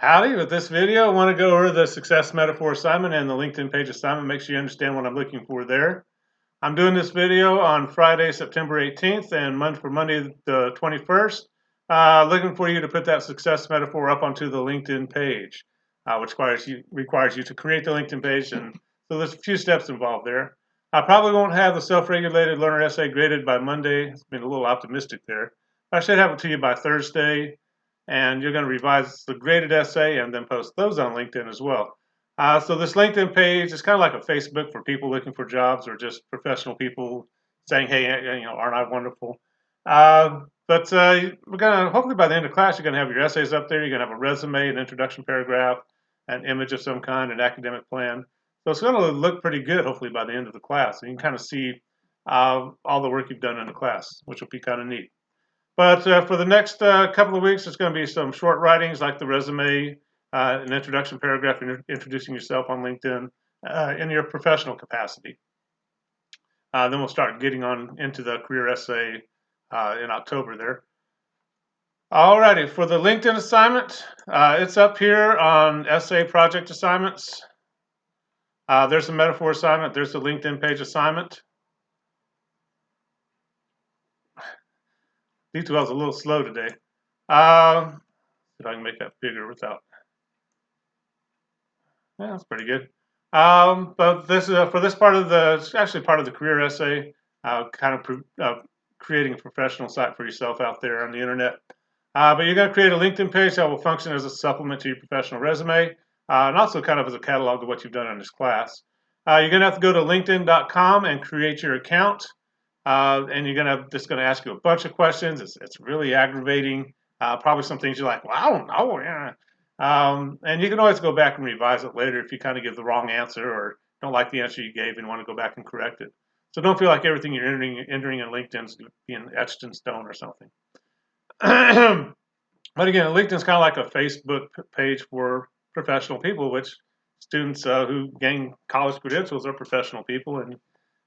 Howdy, with this video I want to go over the success metaphor assignment and the LinkedIn page assignment. Make sure you understand what I'm looking for there. I'm doing this video on Friday, September 18th and Monday the 21st. Looking for you to put that success metaphor up onto the LinkedIn page, which requires you to create the LinkedIn page, and so there's a few steps involved there. I probably won't have the self-regulated learner essay graded by Monday. It's been a little optimistic there. I should have it to you by Thursday, and you're going to revise the graded essay and then post those on LinkedIn as well. So this LinkedIn page is kind of like a Facebook for people looking for jobs or just professional people saying, hey, aren't I wonderful? But we're going to, hopefully by the end of class, you're going to have your essays up there. You're going to have a resume, an introduction paragraph, an image of some kind, an academic plan. So it's going to look pretty good, hopefully, by the end of the class. And you can kind of see all the work you've done in the class, which will be kind of neat. But for the next couple of weeks, it's going to be some short writings like the resume, an introduction paragraph, introducing yourself on LinkedIn in your professional capacity. Then we'll start getting on into the career essay in October there. Alrighty, for the LinkedIn assignment, it's up here on essay project assignments. There's a metaphor assignment. There's the LinkedIn page assignment. D2L is a little slow today. See if I can make that bigger without. Yeah, that's pretty good. But this is for this part of it's actually part of the career essay, kind of creating a professional site for yourself out there on the internet. But you're going to create a LinkedIn page that will function as a supplement to your professional resume, and also kind of as a catalog of what you've done in this class. You're going to have to go to LinkedIn.com and create your account, and you're just going to ask you a bunch of questions. It's really aggravating. Probably some things you're like, well, I don't know. Yeah. And you can always go back and revise it later if you kind of give the wrong answer or don't like the answer you gave and want to go back and correct it. So don't feel like everything you're entering in LinkedIn is being etched in stone or something. But again, LinkedIn is kind of like a Facebook page for professional people, which students who gain college credentials are professional people, and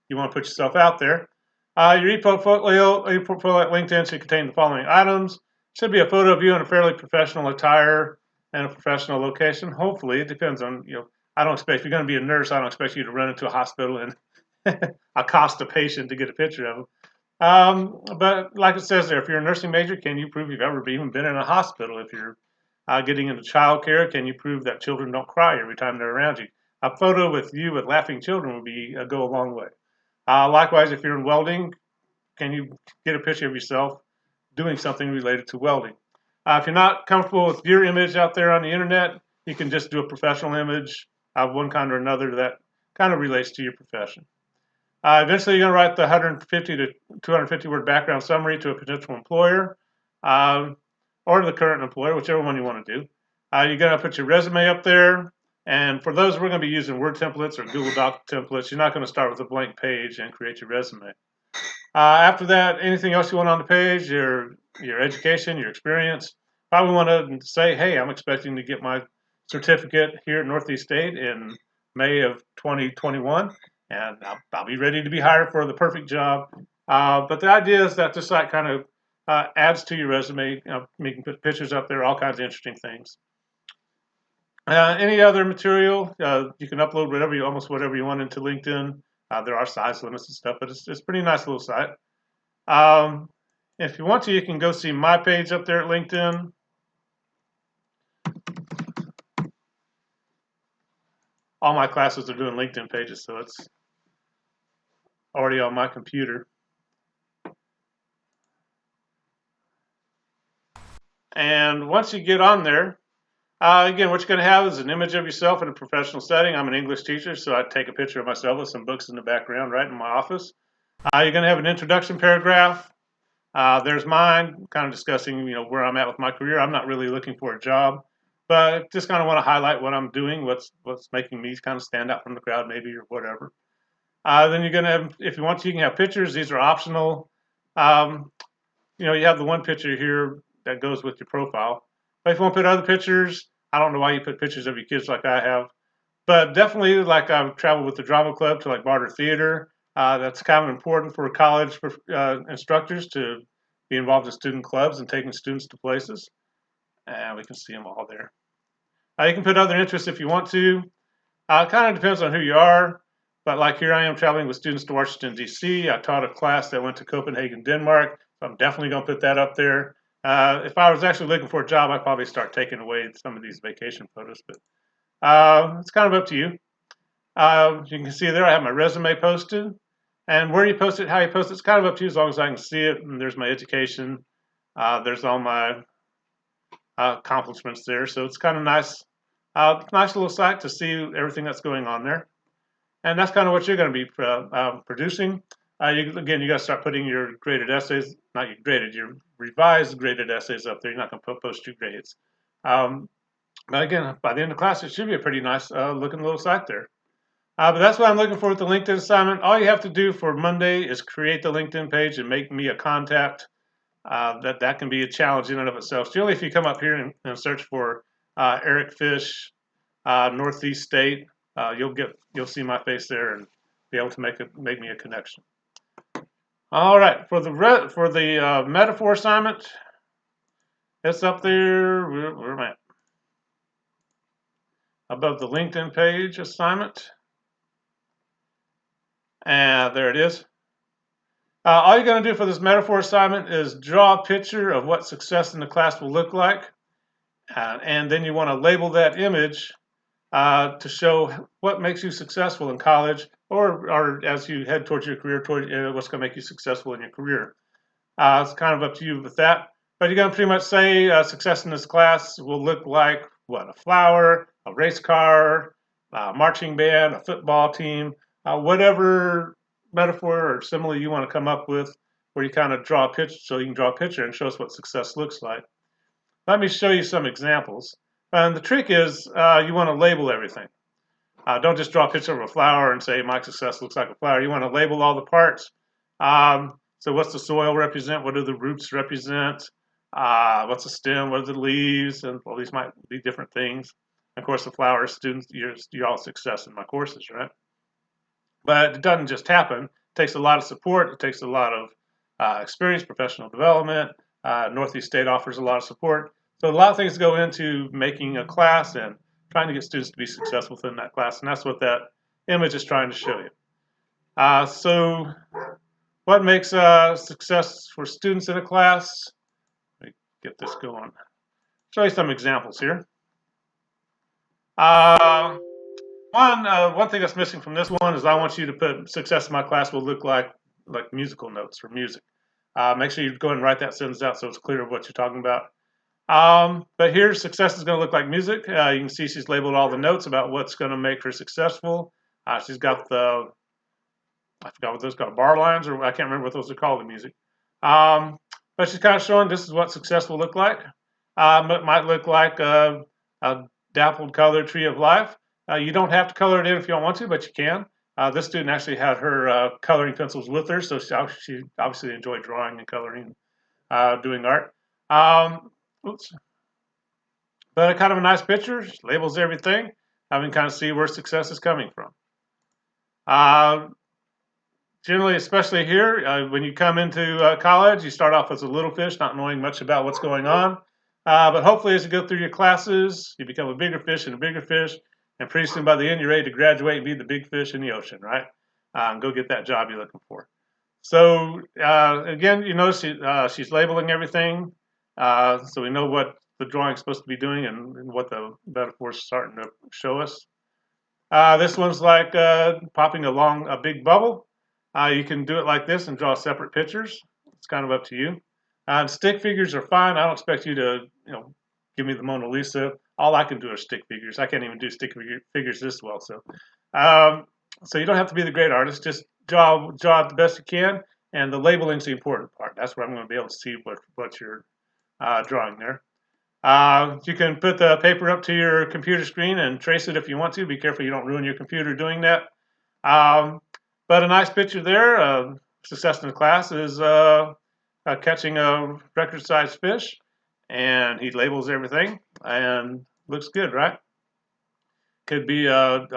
you want to put yourself out there. Your e-portfolio at LinkedIn should contain the following items. Should be a photo of you in a fairly professional attire and a professional location. Hopefully, it depends on, I don't expect, if you're going to be a nurse, I don't expect you to run into a hospital and accost a patient to get a picture of them. But like it says there, if you're a nursing major, can you prove you've ever even been in a hospital? If you're getting into child care, can you prove that children don't cry every time they're around you? A photo with you with laughing children would go a long way. Likewise, if you're in welding, can you get a picture of yourself doing something related to welding? If you're not comfortable with your image out there on the internet, you can just do a professional image of one kind or another that kind of relates to your profession. Eventually, you're going to write the 150 to 250 word background summary to a potential employer or the current employer, whichever one you want to do. You're going to put your resume up there. And for those, we're going to be using Word templates or Google Doc templates. You're not going to start with a blank page and create your resume. After that, anything else you want on the page, your education, your experience, probably want to say, hey, I'm expecting to get my certificate here at Northeast State in May of 2021, and I'll be ready to be hired for the perfect job. But the idea is that this site kind of adds to your resume. You can put pictures up there, all kinds of interesting things. Any other material, you can upload almost whatever you want into LinkedIn. There are size limits and stuff, but it's a pretty nice little site. If you want to, you can go see my page up there at LinkedIn. All my classes are doing LinkedIn pages, so it's already on my computer. And once you get on there, again, what you're going to have is an image of yourself in a professional setting. I'm an English teacher, so I take a picture of myself with some books in the background right in my office. You're going to have an introduction paragraph. There's mine, kind of discussing, where I'm at with my career. I'm not really looking for a job, but just kind of want to highlight what I'm doing, what's making me kind of stand out from the crowd, maybe, or whatever. Then you're going to have, if you want to, you can have pictures. These are optional. You have the one picture here that goes with your profile. But if you want to put other pictures, I don't know why you put pictures of your kids like I have. But definitely, like I've traveled with the drama club to like Barter Theater. That's kind of important for college instructors to be involved in student clubs and taking students to places. And we can see them all there. You can put other interests if you want to. It kind of depends on who you are. But like here I am traveling with students to Washington, D.C. I taught a class that went to Copenhagen, Denmark. So I'm definitely going to put that up there. If I was actually looking for a job, I'd probably start taking away some of these vacation photos. But it's kind of up to you. You can see there I have my resume posted. And where you post it, how you post it, it's kind of up to you as long as I can see it. And there's my education. There's all my accomplishments there. So it's kind of nice. Nice little site to see everything that's going on there. And that's kind of what you're going to be producing. Again, you got to start putting your graded essays, not your graded, your revised graded essays up there. You're not going to post your grades. But again, by the end of class, it should be a pretty nice looking little site there. But that's what I'm looking for with the LinkedIn assignment. All you have to do for Monday is create the LinkedIn page and make me a contact. That can be a challenge in and of itself. Generally, if you come up here and search for Eric Fish, Northeast State, you'll see my face there and be able to make me a connection. All right, for the metaphor assignment, it's up there. Where am I at? Above the LinkedIn page assignment, and there it is. All you're going to do for this metaphor assignment is draw a picture of what success in the class will look like, and then you want to label that image to show what makes you successful in college, or as you head towards your career, what's going to make you successful in your career. It's kind of up to you with that. But you're going to pretty much say success in this class will look like what? A flower, a race car, a marching band, a football team, whatever metaphor or simile you want to come up with, where you kind of draw a picture, so you can draw a picture and show us what success looks like. Let me show you some examples. And the trick is you want to label everything. Don't just draw a picture of a flower and say my success looks like a flower. You want to label all the parts. So what's the soil represent? What do the roots represent? What's the stem? What are the leaves? And well, these might be different things. Of course, the flower students, you're all success in my courses, right? But it doesn't just happen. It takes a lot of support. It takes a lot of experience, professional development. Northeast State offers a lot of support. So a lot of things go into making a class and trying to get students to be successful within that class. And that's what that image is trying to show you. So what makes success for students in a class? Let me get this going. Show you some examples here. One thing that's missing from this one is I want you to put success in my class will look like musical notes for music. Make sure you go and write that sentence out so it's clear what you're talking about. But here, success is going to look like music. You can see she's labeled all the notes about what's going to make her successful. She's got I forgot what those are called, bar lines, or I can't remember what those are called in music. But she's kind of showing this is what success will look like. It might look like a dappled colored tree of life. You don't have to color it in if you don't want to, but you can. This student actually had her coloring pencils with her, so she obviously enjoyed drawing and coloring, doing art. But kind of a nice picture, labels everything. I can kind of see where success is coming from. Generally, especially here, when you come into college, you start off as a little fish, not knowing much about what's going on. But hopefully as you go through your classes, you become a bigger fish and a bigger fish. And pretty soon by the end, you're ready to graduate and be the big fish in the ocean, right? And go get that job you're looking for. So again, you notice she's labeling everything. So we know what the drawing's supposed to be doing and what the metaphor's starting to show us. This one's like popping along a big bubble. You can do it like this and draw separate pictures. It's kind of up to you. Stick figures are fine. I don't expect you to, give me the Mona Lisa. All I can do are stick figures. I can't even do stick figures this well. So you don't have to be the great artist. Just draw the best you can. And the labeling's the important part. That's where I'm going to be able to see what you're drawing there. You can put the paper up to your computer screen and trace it if you want to. Be careful you don't ruin your computer doing that. But a nice picture there. Success in the class is catching a record-sized fish, and he labels everything, and looks good, right? Could be a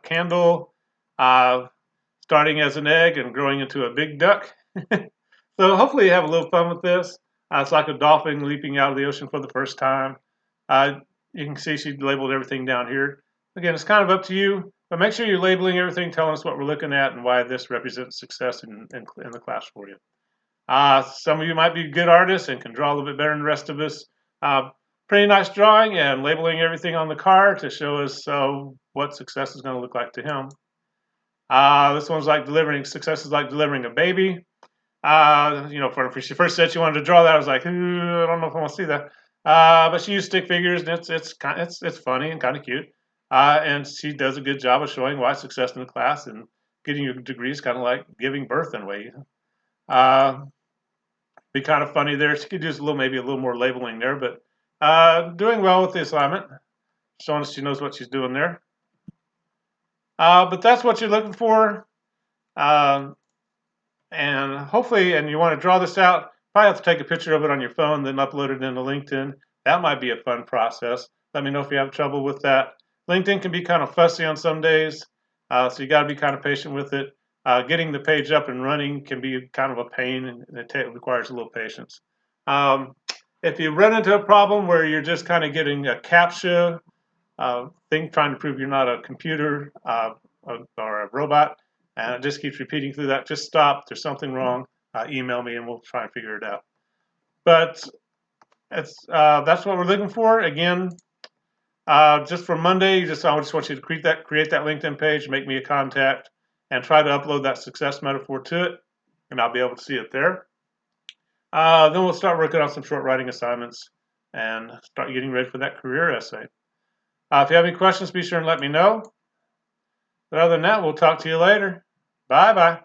candle starting as an egg and growing into a big duck. So hopefully you have a little fun with this. It's like a dolphin leaping out of the ocean for the first time. you can see she labeled everything down here. Again, it's kind of up to you, but make sure you're labeling everything, telling us what we're looking at and why this represents success in the class for you. Some of you might be good artists and can draw a little bit better than the rest of us. Pretty nice drawing and labeling everything on the card to show us what success is going to look like to him. This one's like success is like delivering a baby. When she first said she wanted to draw that, I was like, I don't know if I want to see that. But she used stick figures, and it's funny and kind of cute. And she does a good job of showing why success in the class and getting your degree is kind of like giving birth in a way. Be kind of funny there. She could use maybe a little more labeling there, but doing well with the assignment, showing us she knows what she's doing there. But that's what you're looking for. And hopefully, and you want to draw this out, probably have to take a picture of it on your phone, then upload it into LinkedIn. That might be a fun process. Let me know if you have trouble with that. LinkedIn can be kind of fussy on some days, so you got to be kind of patient with it. Getting the page up and running can be kind of a pain, and it requires a little patience. If you run into a problem where you're just kind of getting a CAPTCHA thing trying to prove you're not a computer or a robot, and it just keeps repeating through that, just stop. There's something wrong. Email me and we'll try and figure it out. But that's what we're looking for. Again, just for Monday, I just want you to create that LinkedIn page, make me a contact, and try to upload that success metaphor to it, and I'll be able to see it there. Then we'll start working on some short writing assignments and start getting ready for that career essay. If you have any questions, be sure and let me know. But other than that, we'll talk to you later. Bye-bye.